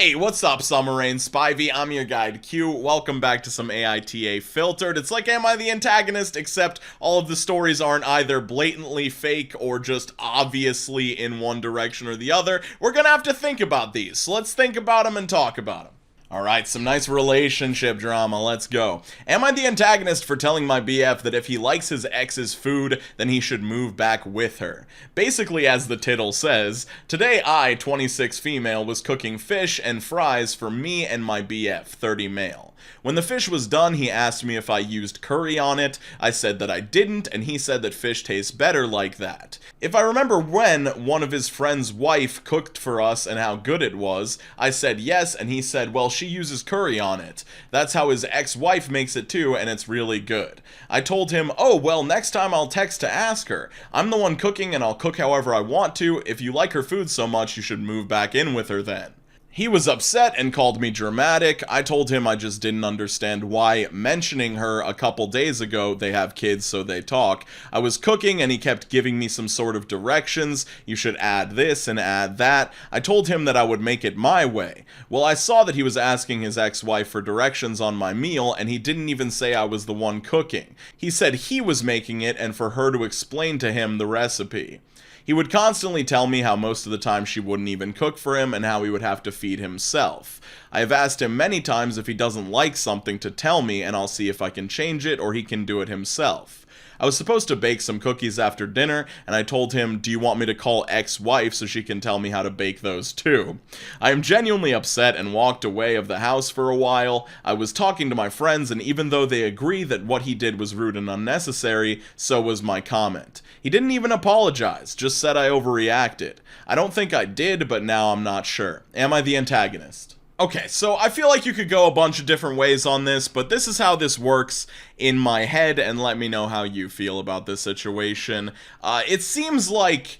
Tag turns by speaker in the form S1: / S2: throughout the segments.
S1: Hey, what's up, Summer Rain Spivey? I'm your guide Q. Welcome back to some AITA Filtered. It's like Am I the Antagonist, except all of the stories aren't either blatantly fake or just obviously in one direction or the other. We're gonna have to think about these, so let's think about them and talk about them. Alright, some nice relationship drama, let's go. Am I the antagonist for telling my BF that if he likes his ex's food, then he should move back with her? Basically, as the title says, today I, 26 female, was cooking fish and fries for me and my BF, 30 male. When the fish was done, he asked me if I used curry on it. I said that I didn't, and he said that fish tastes better like that. If I remember when one of his friend's wife cooked for us and how good it was, I said yes, and he said, well, she uses curry on it. That's how his ex-wife makes it too, and it's really good. I told him, oh, well, next time I'll text to ask her. I'm the one cooking, and I'll cook however I want to. If you like her food so much, you should move back in with her then. He was upset and called me dramatic. I told him I just didn't understand why mentioning her a couple days ago, they have kids so they talk. I was cooking and he kept giving me some sort of directions. You should add this and add that. I told him that I would make it my way. Well, I saw that he was asking his ex-wife for directions on my meal and he didn't even say I was the one cooking. He said he was making it and for her to explain to him the recipe. He would constantly tell me how most of the time she wouldn't even cook for him and how he would have to feed himself. I have asked him many times if he doesn't like something to tell me and I'll see if I can change it or he can do it himself. I was supposed to bake some cookies after dinner, and I told him, do you want me to call ex-wife so she can tell me how to bake those too? I am genuinely upset and walked away of the house for a while. I was talking to my friends, and even though they agree that what he did was rude and unnecessary, so was my comment. He didn't even apologize, just said I overreacted. I don't think I did, but now I'm not sure. Am I the antagonist? Okay, so I feel like you could go a bunch of different ways on this, but this is how this works in my head, and let me know how you feel about this situation. It seems like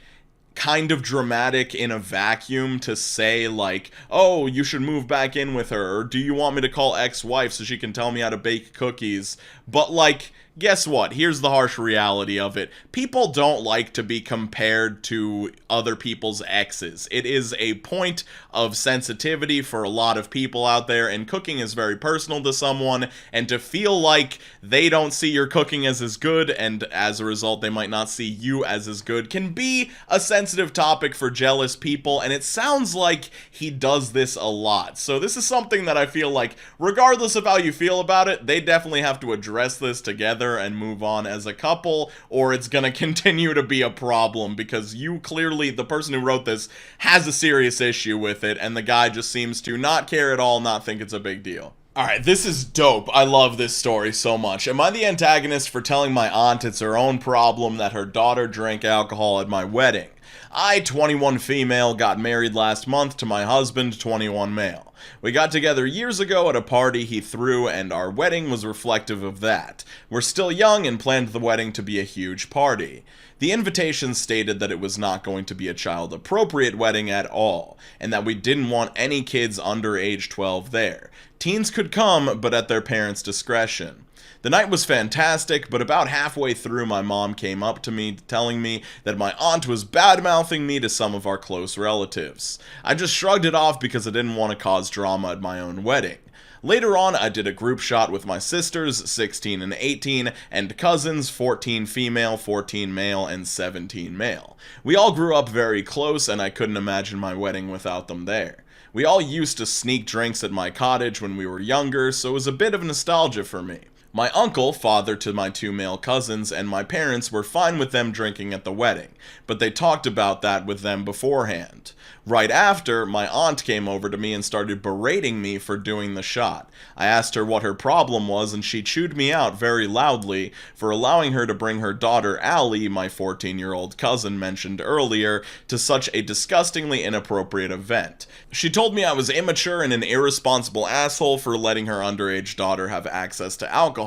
S1: kind of dramatic in a vacuum to say like, oh, you should move back in with her, or do you want me to call ex-wife so she can tell me how to bake cookies? But like, guess what? Here's the harsh reality of it. People don't like to be compared to other people's exes. It is a point of sensitivity for a lot of people out there, and cooking is very personal to someone, and to feel like they don't see your cooking as good, and as a result they might not see you as good, can be a sensitive topic for jealous people, and it sounds like he does this a lot. So this is something that I feel like, regardless of how you feel about it, they definitely have to address this together and move on as a couple, or it's gonna continue to be a problem because you clearly, the person who wrote this, has a serious issue with it, and the guy just seems to not care at all, not think it's a big deal. Alright, this is dope. I love this story so much. Am I the antagonist for telling my aunt it's her own problem that her daughter drank alcohol at my wedding? I, 21 female, got married last month to my husband, 21 male. We got together years ago at a party he threw, and our wedding was reflective of that. We're still young and planned the wedding to be a huge party. The invitation stated that it was not going to be a child-appropriate wedding at all, and that we didn't want any kids under age 12 there. Teens could come, but at their parents' discretion. The night was fantastic, but about halfway through my mom came up to me telling me that my aunt was bad-mouthing me to some of our close relatives. I just shrugged it off because I didn't want to cause drama at my own wedding. Later on, I did a group shot with my sisters, 16 and 18, and cousins, 14 female, 14 male, and 17 male. We all grew up very close, and I couldn't imagine my wedding without them there. We all used to sneak drinks at my cottage when we were younger, so it was a bit of nostalgia for me. My uncle, father to my two male cousins, and my parents were fine with them drinking at the wedding, but they talked about that with them beforehand. Right after, my aunt came over to me and started berating me for doing the shot. I asked her what her problem was, and she chewed me out very loudly for allowing her to bring her daughter Allie, my 14-year-old cousin mentioned earlier, to such a disgustingly inappropriate event. She told me I was immature and an irresponsible asshole for letting her underage daughter have access to alcohol.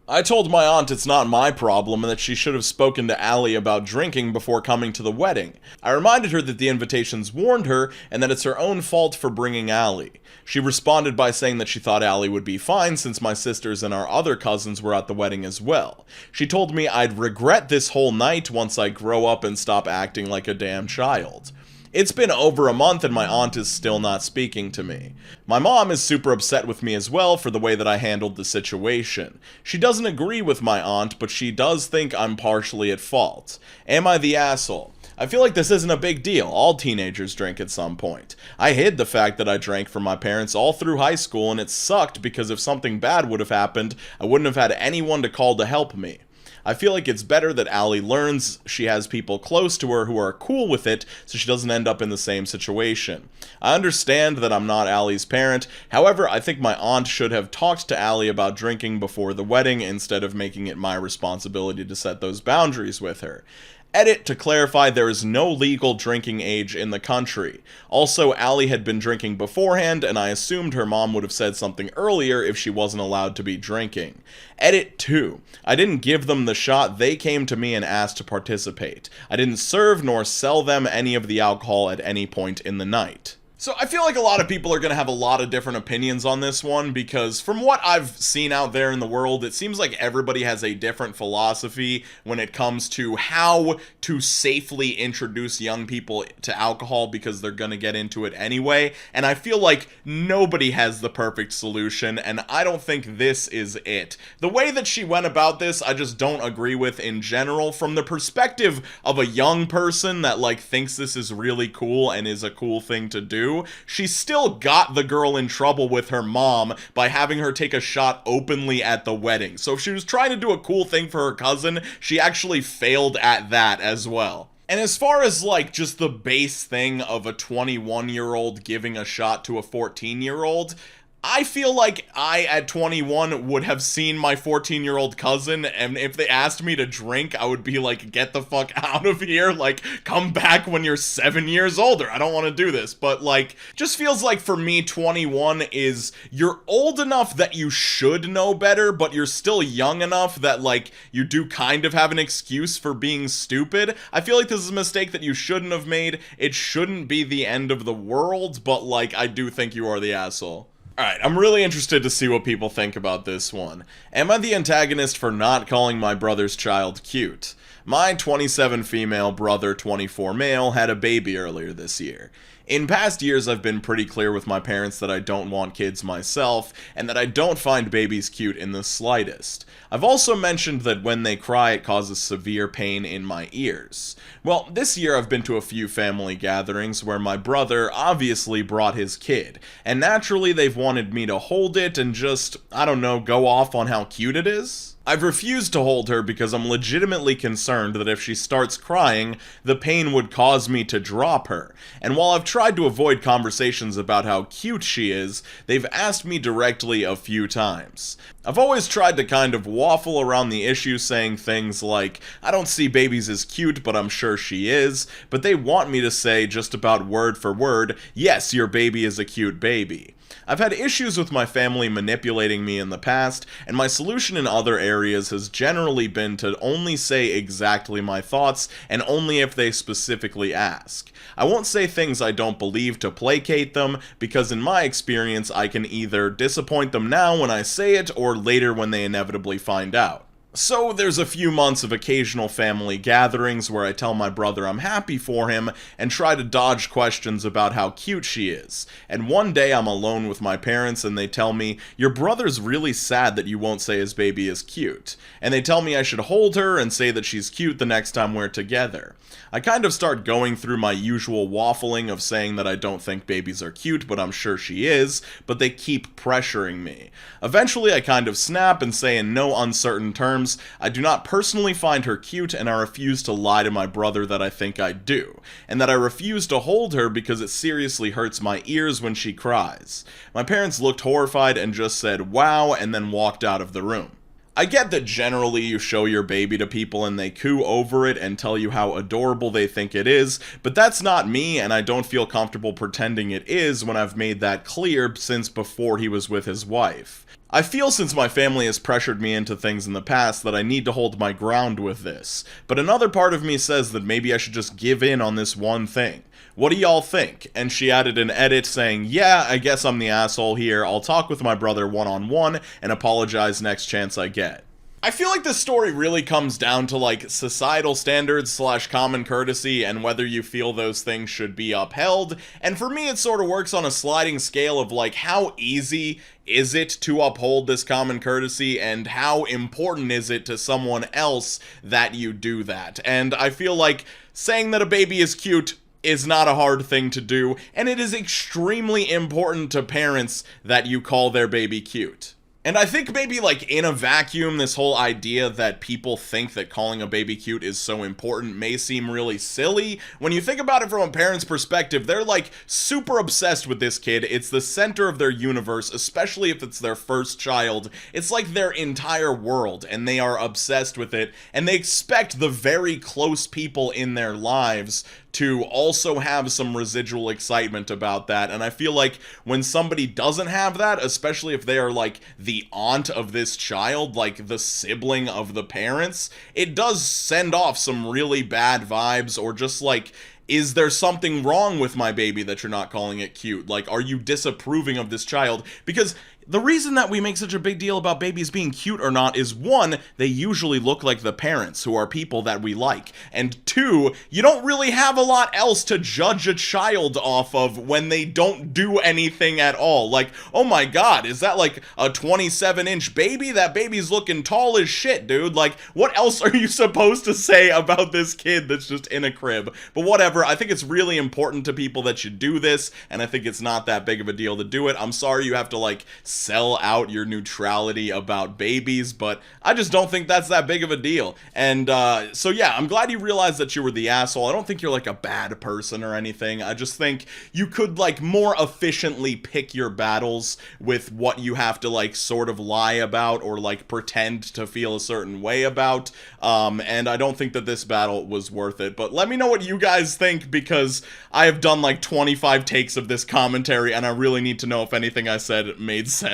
S1: I told my aunt it's not my problem and that she should have spoken to Allie about drinking before coming to the wedding. I reminded her that the invitations warned her and that it's her own fault for bringing Allie. She responded by saying that she thought Allie would be fine since my sisters and our other cousins were at the wedding as well. She told me I'd regret this whole night once I grow up and stop acting like a damn child. It's been over a month and my aunt is still not speaking to me. My mom is super upset with me as well for the way that I handled the situation. She doesn't agree with my aunt, but she does think I'm partially at fault. Am I the asshole? I feel like this isn't a big deal. All teenagers drink at some point. I hid the fact that I drank from my parents all through high school, and it sucked because if something bad would have happened, I wouldn't have had anyone to call to help me. I feel like it's better that Allie learns she has people close to her who are cool with it, so she doesn't end up in the same situation. I understand that I'm not Allie's parent, however, I think my aunt should have talked to Allie about drinking before the wedding instead of making it my responsibility to set those boundaries with her. Edit, to clarify, there is no legal drinking age in the country. Also, Allie had been drinking beforehand, and I assumed her mom would have said something earlier if she wasn't allowed to be drinking. Edit 2. I didn't give them the shot, they came to me and asked to participate. I didn't serve nor sell them any of the alcohol at any point in the night. So I feel like a lot of people are going to have a lot of different opinions on this one, because from what I've seen out there in the world, it seems like everybody has a different philosophy when it comes to how to safely introduce young people to alcohol, because they're going to get into it anyway, and I feel like nobody has the perfect solution, and I don't think this is it. The way that she went about this, I just don't agree with in general. From the perspective of a young person that like thinks this is really cool and is a cool thing to do, she still got the girl in trouble with her mom by having her take a shot openly at the wedding. So if she was trying to do a cool thing for her cousin, she actually failed at that as well. And as far as like just the base thing of a 21-year-old giving a shot to a 14-year-old, I feel like I, at 21, would have seen my 14-year-old cousin, and if they asked me to drink, I would be like, get the fuck out of here, like, come back when you're 7 years older, I don't want to do this. But, like, just feels like for me, 21 is, you're old enough that you should know better, but you're still young enough that, like, you do kind of have an excuse for being stupid. I feel like this is a mistake that you shouldn't have made. It shouldn't be the end of the world, but, like, I do think you are the asshole. Alright, I'm really interested to see what people think about this one. Am I the antagonist for not calling my brother's child cute? My 27 female brother, 24 male, had a baby earlier this year. In past years, I've been pretty clear with my parents that I don't want kids myself, and that I don't find babies cute in the slightest. I've also mentioned that when they cry, it causes severe pain in my ears. Well, this year I've been to a few family gatherings where my brother obviously brought his kid, and naturally they've wanted me to hold it and just, I don't know, go off on how cute it is. I've refused to hold her because I'm legitimately concerned that if she starts crying, the pain would cause me to drop her. And while I've tried to avoid conversations about how cute she is, they've asked me directly a few times. I've always tried to kind of waffle around the issue, saying things like, I don't see babies as cute, but I'm sure she is, but they want me to say just about word for word, yes, your baby is a cute baby. I've had issues with my family manipulating me in the past, and my solution in other areas has generally been to only say exactly my thoughts, and only if they specifically ask. I won't say things I don't believe to placate them, because in my experience I can either disappoint them now when I say it, or later when they inevitably find out. So there's a few months of occasional family gatherings where I tell my brother I'm happy for him and try to dodge questions about how cute she is. And one day I'm alone with my parents and they tell me, your brother's really sad that you won't say his baby is cute. And they tell me I should hold her and say that she's cute the next time we're together. I kind of start going through my usual waffling of saying that I don't think babies are cute, but I'm sure she is, but they keep pressuring me. Eventually I kind of snap and say in no uncertain terms, I do not personally find her cute, and I refuse to lie to my brother that I think I do, and that I refuse to hold her because it seriously hurts my ears when she cries. My parents looked horrified and just said, wow, and then walked out of the room. I get that generally you show your baby to people and they coo over it and tell you how adorable they think it is, but that's not me, and I don't feel comfortable pretending it is when I've made that clear since before he was with his wife. I feel since my family has pressured me into things in the past that I need to hold my ground with this, but another part of me says that maybe I should just give in on this one thing. What do y'all think? And she added an edit saying, yeah, I guess I'm the asshole here, I'll talk with my brother one-on-one and apologize next chance I get. I feel like this story really comes down to like societal standards slash common courtesy and whether you feel those things should be upheld. And for me, it sort of works on a sliding scale of like how easy is it to uphold this common courtesy and how important is it to someone else that you do that. And I feel like saying that a baby is cute is not a hard thing to do, and it is extremely important to parents that you call their baby cute. And I think maybe like in a vacuum, this whole idea that people think that calling a baby cute is so important may seem really silly. When you think about it from a parent's perspective, they're like super obsessed with this kid. It's the center of their universe, especially if it's their first child. It's like their entire world, and they are obsessed with it, and they expect the very close people in their lives to also have some residual excitement about that. And I feel like when somebody doesn't have that, especially if they are like the aunt of this child, like the sibling of the parents, it does send off some really bad vibes, or just like, is there something wrong with my baby that you're not calling it cute? Like, are you disapproving of this child? Because the reason that we make such a big deal about babies being cute or not is, one, they usually look like the parents, who are people that we like. And two, you don't really have a lot else to judge a child off of when they don't do anything at all. Like, oh my god, is that like a 27-inch baby? That baby's looking tall as shit, dude. Like, what else are you supposed to say about this kid that's just in a crib? But whatever, I think it's really important to people that you do this, and I think it's not that big of a deal to do it. I'm sorry you have to, like, sell out your neutrality about babies, but I just don't think that's that big of a deal. And so yeah, I'm glad you realized that you were the asshole. I don't think you're like a bad person or anything. I just think you could like more efficiently pick your battles with what you have to like sort of lie about or like pretend to feel a certain way about. And I don't think that this battle was worth it. But let me know what you guys think, because I have done like 25 takes of this commentary and I really need to know if anything I said made sense.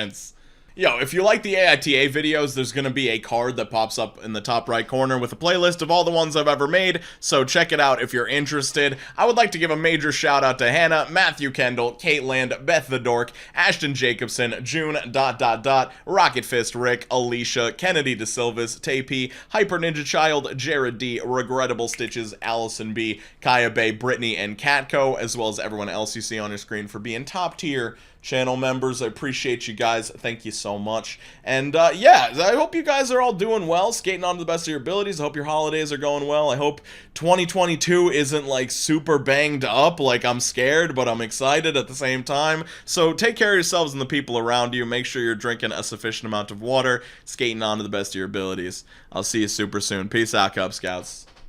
S1: Yo, if you like the AITA videos, there's gonna be a card that pops up in the top right corner with a playlist of all the ones I've ever made, so check it out if you're interested. I would like to give a major shout out to Hannah, Matthew Kendall, Caitlin, Beth the Dork, Ashton Jacobson, June, Rocket Fist Rick, Alicia, Kennedy DeSilvis, Tapey, Hyper Ninja Child, Jared D, Regrettable Stitches, Allison B, Kaya Bay, Brittany, and Catco, as well as everyone else you see on your screen for being top tier channel members. I appreciate you guys. Thank you so much. And yeah, I hope you guys are all doing well, skating on to the best of your abilities. I hope your holidays are going well. I hope 2022 isn't like super banged up. Like, I'm scared, but I'm excited at the same time. So take care of yourselves and the people around you. Make sure you're drinking a sufficient amount of water, skating on to the best of your abilities. I'll see you super soon. Peace out, Cub Scouts.